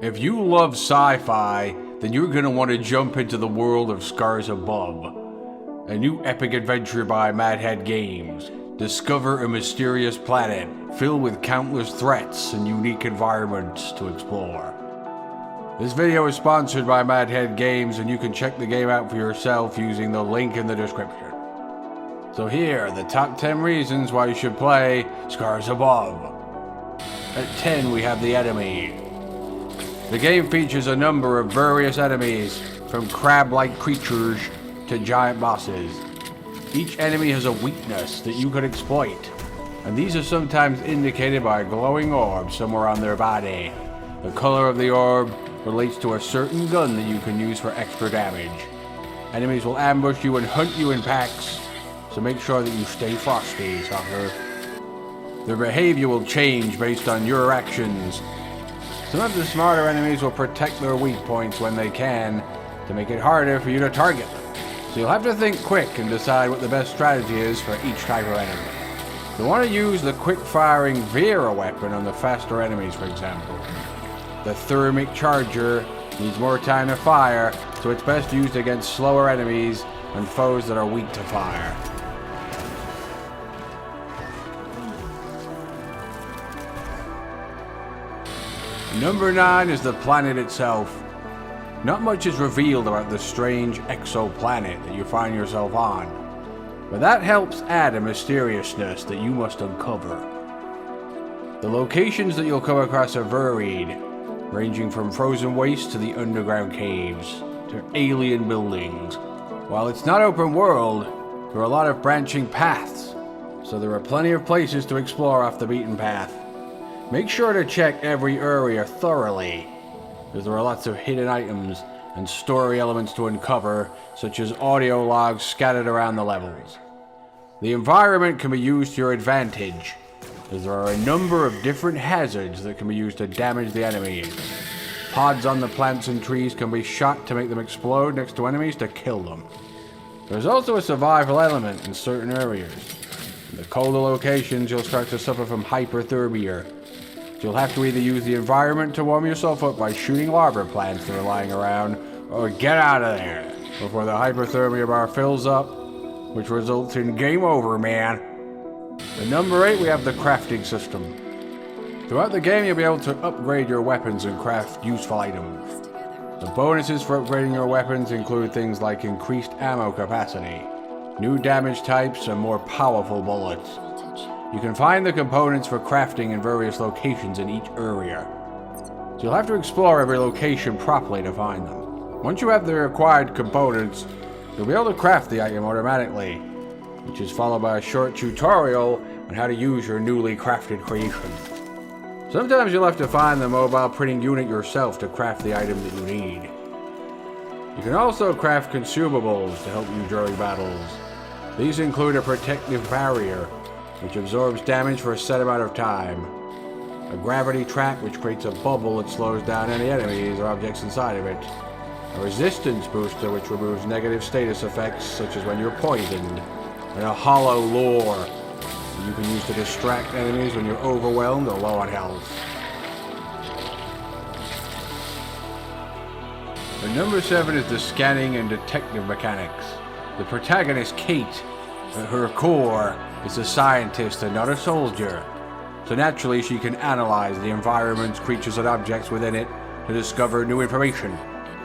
If you love sci-fi, then you're going to want to jump into the world of Scars Above, a new epic adventure by Madhead Games. Discover a mysterious planet filled with countless threats and unique environments to explore. This video is sponsored by Madhead Games, and you can check the game out for yourself using the link in the description. So here are the top 10 reasons why you should play Scars Above. At 10 we have the enemy. The game features a number of various enemies, from crab-like creatures to giant bosses. Each enemy has a weakness that you could exploit, and these are sometimes indicated by a glowing orb somewhere on their body. The color of the orb relates to a certain gun that you can use for extra damage. Enemies will ambush you and hunt you in packs, so make sure that you stay frosty, sucker. Their behavior will change based on your actions. Some of the smarter enemies will protect their weak points when they can, to make it harder for you to target them. So you'll have to think quick and decide what the best strategy is for each type of enemy. You'll want to use the quick-firing Vera weapon on the faster enemies, for example. The thermic charger needs more time to fire, so it's best used against slower enemies and foes that are weak to fire. Number 9 is the planet itself. Not much is revealed about the strange exoplanet that you find yourself on, but that helps add a mysteriousness that you must uncover. The locations that you'll come across are varied, ranging from frozen wastes to the underground caves, to alien buildings. While it's not open world, there are a lot of branching paths, so there are plenty of places to explore off the beaten path. Make sure to check every area thoroughly, as there are lots of hidden items and story elements to uncover, such as audio logs scattered around the levels. The environment can be used to your advantage, as there are a number of different hazards that can be used to damage the enemies. Pods on the plants and trees can be shot to make them explode next to enemies to kill them. There's also a survival element in certain areas. In the colder locations, you'll start to suffer from hyperthermia. You'll have to either use the environment to warm yourself up by shooting larva plants that are lying around, or get out of there before the hyperthermia bar fills up, which results in game over, man. At number 8 we have the crafting system. Throughout the game you'll be able to upgrade your weapons and craft useful items. The bonuses for upgrading your weapons include things like increased ammo capacity, new damage types, and more powerful bullets. You can find the components for crafting in various locations in each area, so you'll have to explore every location properly to find them. Once you have the required components, you'll be able to craft the item automatically, which is followed by a short tutorial on how to use your newly crafted creation. Sometimes you'll have to find the mobile printing unit yourself to craft the item that you need. You can also craft consumables to help you during battles. These include a protective barrier, which absorbs damage for a set amount of time, a gravity trap which creates a bubble that slows down any enemies or objects inside of it, a resistance booster which removes negative status effects such as when you're poisoned, and a hollow lure that you can use to distract enemies when you're overwhelmed or low on health. And number 7 is the scanning and detective mechanics. The protagonist, Kate, at her core, is a scientist and not a soldier, so naturally she can analyze the environments, creatures, and objects within it to discover new information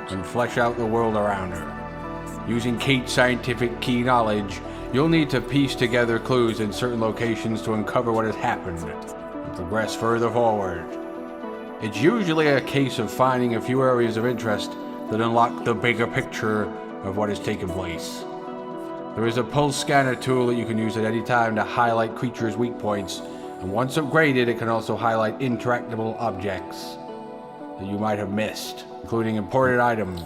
and flesh out the world around her. Using Kate's scientific key knowledge, you'll need to piece together clues in certain locations to uncover what has happened and progress further forward. It's usually a case of finding a few areas of interest that unlock the bigger picture of what has taken place. There is a pulse scanner tool that you can use at any time to highlight creatures' weak points, and once upgraded it can also highlight interactable objects that you might have missed, including imported items.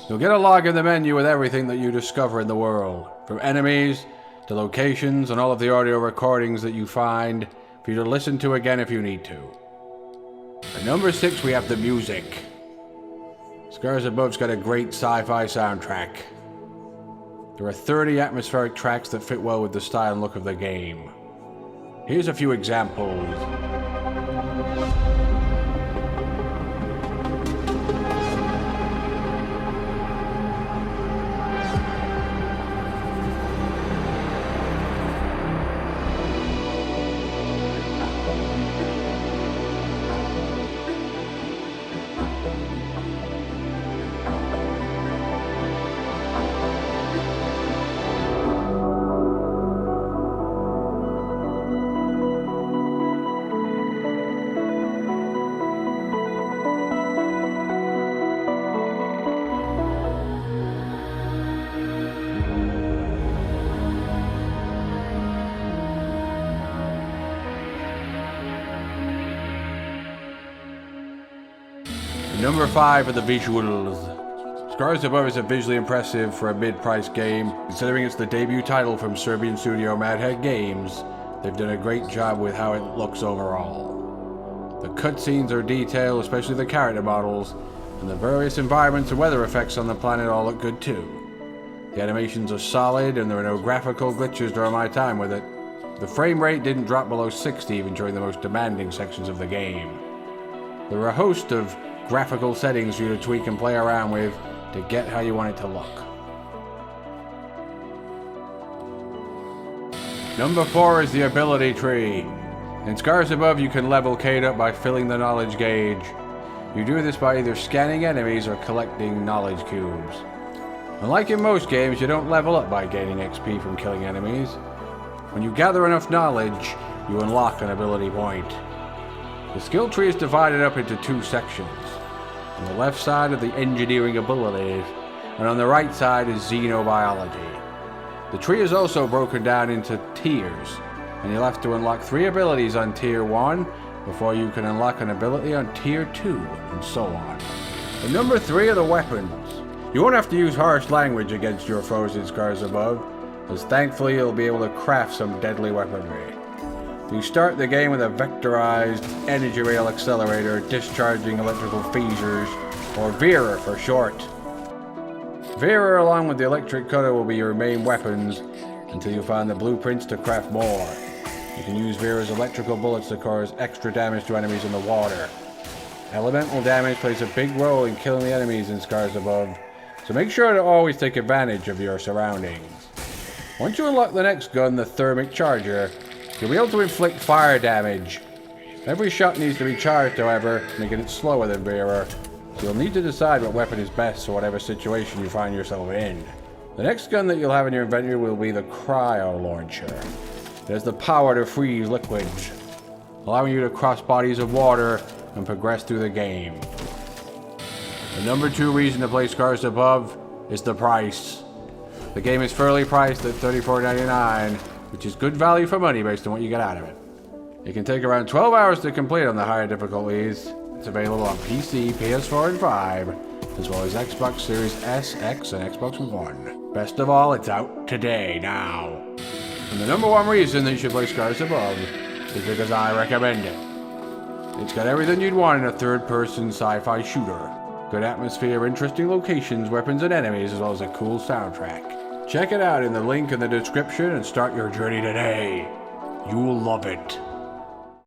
You'll get a log in the menu with everything that you discover in the world, from enemies to locations and all of the audio recordings that you find for you to listen to again if you need to. At number 6 we have the music. Scars Above's got a great sci-fi soundtrack. There are 30 atmospheric tracks that fit well with the style and look of the game. Here's a few examples. Number 5 are the visuals. Scars Above is a visually impressive for a mid-priced game. Considering it's the debut title from Serbian studio Madhead Games, they've done a great job with how it looks overall. The cutscenes are detailed, especially the character models, and the various environments and weather effects on the planet all look good too. The animations are solid, and there are no graphical glitches during my time with it. The frame rate didn't drop below 60 even during the most demanding sections of the game. There are a host of graphical settings for you to tweak and play around with to get how you want it to look. Number 4 is the ability tree. In Scars Above, you can level Kate up by filling the knowledge gauge. You do this by either scanning enemies or collecting knowledge cubes. Unlike in most games, you don't level up by gaining XP from killing enemies. When you gather enough knowledge, you unlock an ability point. The skill tree is divided up into 2 sections. On the left side are the engineering abilities, and on the right side is xenobiology. The tree is also broken down into tiers, and you'll have to unlock 3 abilities on tier 1 before you can unlock an ability on tier 2, and so on. And number 3 are the weapons. You won't have to use harsh language against your foes in Scars Above, as thankfully you'll be able to craft some deadly weaponry. You start the game with a vectorized energy rail accelerator discharging electrical phasers, or Vera for short. Vera along with the electric cutter will be your main weapons until you find the blueprints to craft more. You can use Vera's electrical bullets to cause extra damage to enemies in the water. Elemental damage plays a big role in killing the enemies in Scars Above, so make sure to always take advantage of your surroundings. Once you unlock the next gun, the thermic charger, you'll be able to inflict fire damage. Every shot needs to be charged, however, making it slower than Vera, so you'll need to decide what weapon is best for whatever situation you find yourself in. The next gun that you'll have in your inventory will be the cryo launcher. It has the power to freeze liquids, allowing you to cross bodies of water and progress through the game. The number 2 reason to play Scars Above is the price. The game is fairly priced at $34.99, which is good value for money based on what you get out of it. It can take around 12 hours to complete on the higher difficulties. It's available on PC, PS4, and 5, as well as Xbox Series S, X, and Xbox One. Best of all, it's out today, now. And the number 1 reason that you should play Scars Above is because I recommend it. It's got everything you'd want in a third-person sci-fi shooter. Good atmosphere, interesting locations, weapons, and enemies, as well as a cool soundtrack. Check it out in the link in the description and start your journey today. You'll love it.